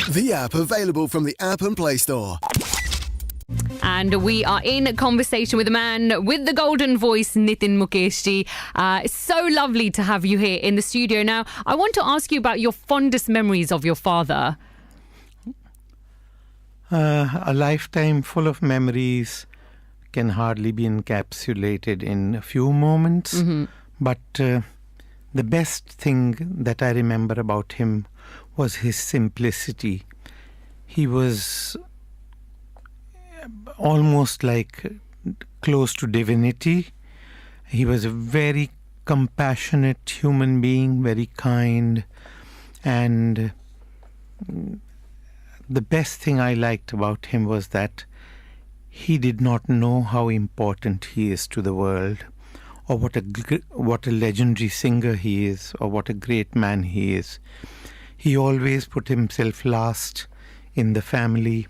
The app available from the App and Play Store. And we are in conversation with a man with the golden voice, Nitin Mukesh ji. It's so lovely to have you here in the studio. Now, I want to ask you about your fondest memories of your father. A lifetime full of memories can hardly be encapsulated in a few moments. Mm-hmm. But the best thing that I remember about him was his simplicity. He was almost like close to divinity. He was a very compassionate human being, very kind. And the best thing I liked about him was that he did not know how important he is to the world, or what a legendary singer he is, or what a great man he is. He always put himself last in the family,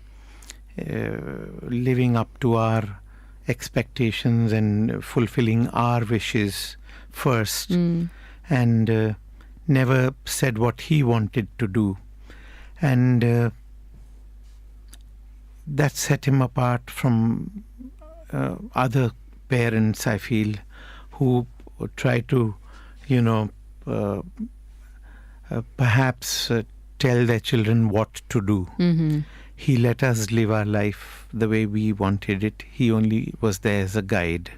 living up to our expectations and fulfilling our wishes first, and never said what he wanted to do. And that set him apart from other parents, I feel, who try to, perhaps tell their children what to do. Mm-hmm. He let us live our life the way we wanted it. He only was there as a guide.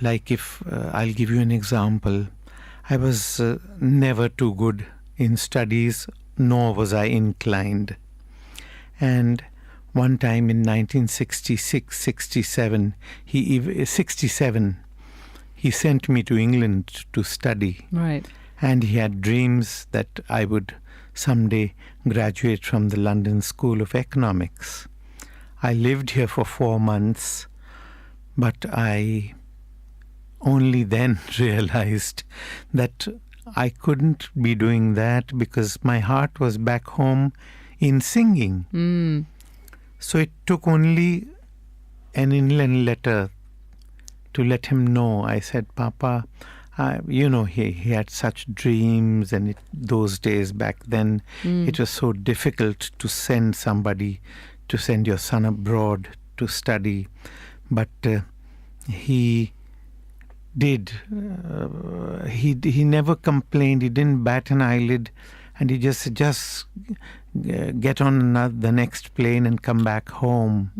Like if I'll give you an example. I was never too good in studies, nor was I inclined. And one time in 1966-67, he sent me to England to study. Right. And he had dreams that I would someday graduate from the London School of Economics. I lived here for 4 months, but I only then realized that I couldn't be doing that because my heart was back home in singing. Mm. So it took only an inland letter to let him know. I said, Papa, he had such dreams, and those days back then, it was so difficult to send your son abroad to study. But he did. He never complained. He didn't bat an eyelid, and he just get on the next plane and come back home,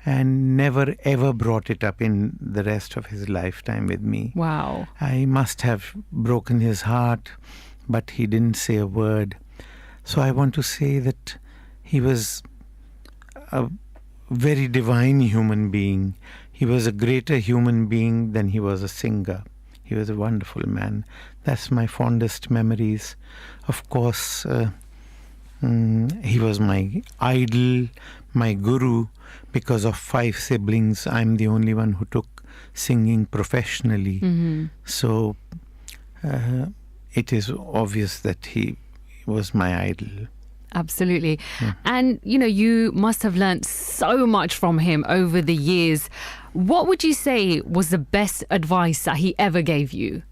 and never ever brought it up in the rest of his lifetime with me. Wow. I must have broken his heart, but he didn't say a word. So I want to say that he was a very divine human being. He was a greater human being than he was a singer. He was a wonderful man. That's my fondest memories. Of course, he was my idol, my guru. Because of 5 siblings, I'm the only one who took singing professionally. Mm-hmm. So it is obvious that he was my idol. Absolutely. And, you must have learnt so much from him over the years. What would you say was the best advice that he ever gave you?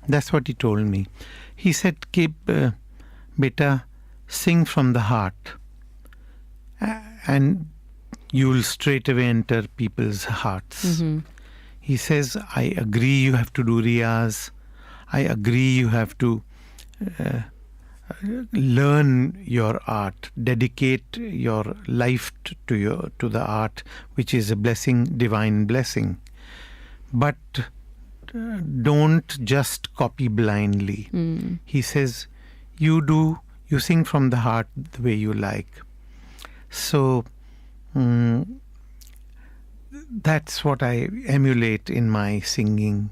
That's what he told me. He said, beta, sing from the heart, and you'll straight away enter people's hearts. Mm-hmm. He says, I agree you have to do riyaz. I agree you have to learn your art, dedicate your life to the art, which is a blessing, divine blessing. But don't just copy blindly. He says, you sing from the heart the way you like. So that's what I emulate in my singing.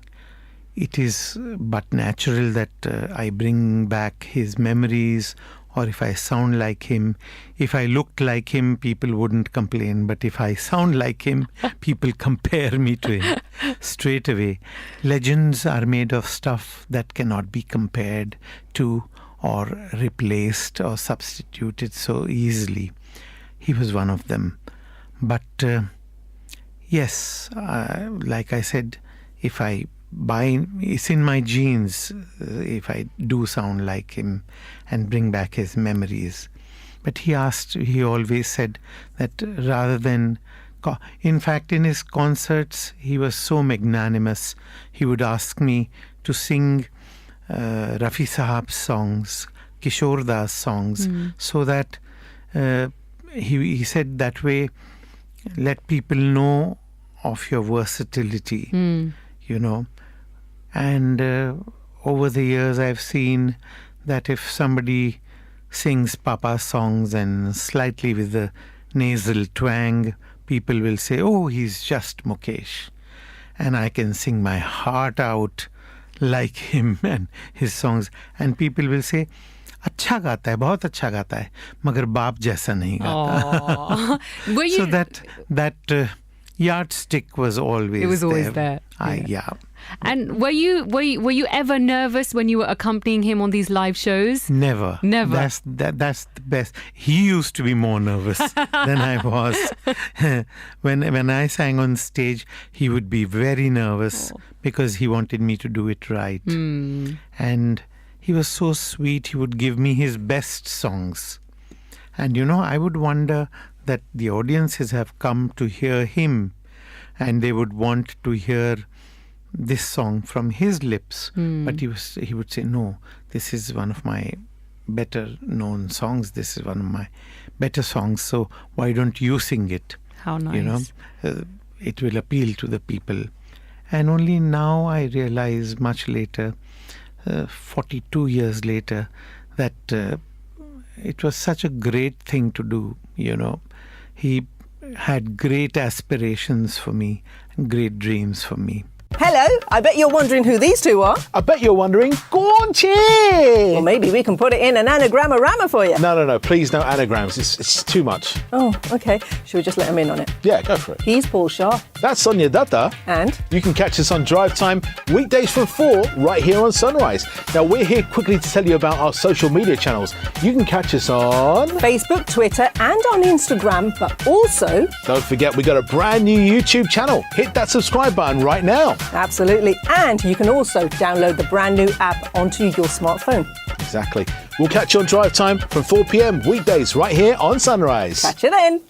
It is but natural that I bring back his memories, or if I sound like him. If I looked like him, people wouldn't complain. But if I sound like him, people compare me to him straight away. Legends are made of stuff that cannot be compared to or replaced or substituted so easily. He was one of them. But yes, like I said, if I it's in my genes if I do sound like him and bring back his memories. But he always said that rather than, in fact, in his concerts, he was so magnanimous. He would ask me to sing Rafi Sahab's songs, Kishore Das songs, so that he said that way, let people know of your versatility, you know. And over the years, I've seen that if somebody sings Papa songs and slightly with the nasal twang, people will say, oh, he's just Mukesh. And I can sing my heart out like him and his songs. And people will say, अच्छा गाता है, बहुत अच्छा गाता है, मगर बाप जैसा नहीं गाता. So that yardstick was always there. It was always there. Yeah. And were you ever nervous when you were accompanying him on these live shows? Never. That's the best. He used to be more nervous than I was. When I sang on stage, he would be very nervous because he wanted me to do it right. And he was so sweet. He would give me his best songs. And I would wonder that the audiences have come to hear him and they would want to hear this song from his lips. But he would say, no, this is one of my better known songs. This is one of my better songs. So why don't you sing it? How nice. It will appeal to the people. And only now I realize, much later, 42 years later, that it was such a great thing to do. He had great aspirations for me and great dreams for me. Hello, I bet you're wondering who these two are. I bet you're wondering, Gaunchi! Well, maybe we can put it in an anagram-a-rama for you. No, please no anagrams. It's too much. Oh, OK. Should we just let him in on it? Yeah, go for it. He's Paul Shah. That's Sonia Datta. And? You can catch us on Drive Time weekdays from 4 right here on Sunrise. Now, we're here quickly to tell you about our social media channels. You can catch us on Facebook, Twitter and on Instagram, but also... Don't forget, we got a brand new YouTube channel. Hit that subscribe button right now. Absolutely. And you can also download the brand new app onto your smartphone. Exactly. We'll catch you on Drive Time from 4 p.m. weekdays right here on Sunrise. Catch you then.